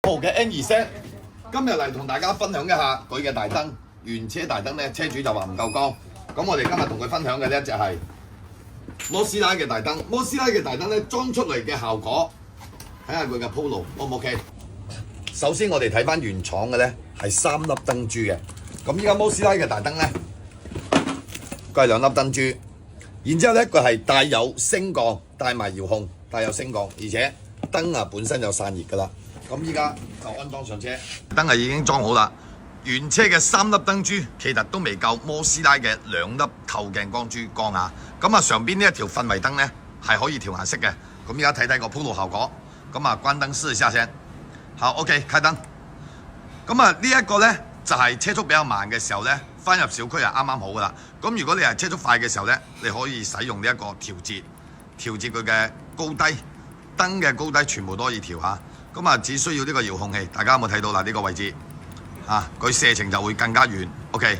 號嘅 N2Z，今日嚟同大家分享一下佢嘅大燈。原車大燈咧，車主就話唔夠光，咁我哋今日同佢分享嘅咧就係摩斯拉嘅大燈。摩斯拉嘅大燈咧裝出嚟嘅效果，睇下佢嘅鋪路 O 唔 OK？首先我哋睇翻原廠嘅咧係3粒燈珠嘅，咁依家摩斯拉嘅大燈咧，佢係2粒燈珠，然之後咧佢係帶有升降，帶埋遙控，帶有升降，而且燈啊本身有散熱噶啦。咁依家就安裝上車，燈啊已經裝好啦。原車嘅3粒燈珠其實都未夠摩斯拉嘅2粒透鏡光珠光啊。咁啊上邊呢一條氛圍燈咧係可以調顏色嘅。咁依家睇睇個鋪路效果。咁啊關燈試一下先。好 OK 開燈。咁啊呢一個咧就係車速比較慢嘅時候咧，翻入小區係啱啱好噶啦。咁如果你係車速快嘅時候咧，你可以使用呢一個調節佢嘅高低，燈嘅高低全部都可以調下。咁啊，只需要呢個遙控器，大家有冇睇到啦？呢個位置啊，佢射程就會更加遠。OK。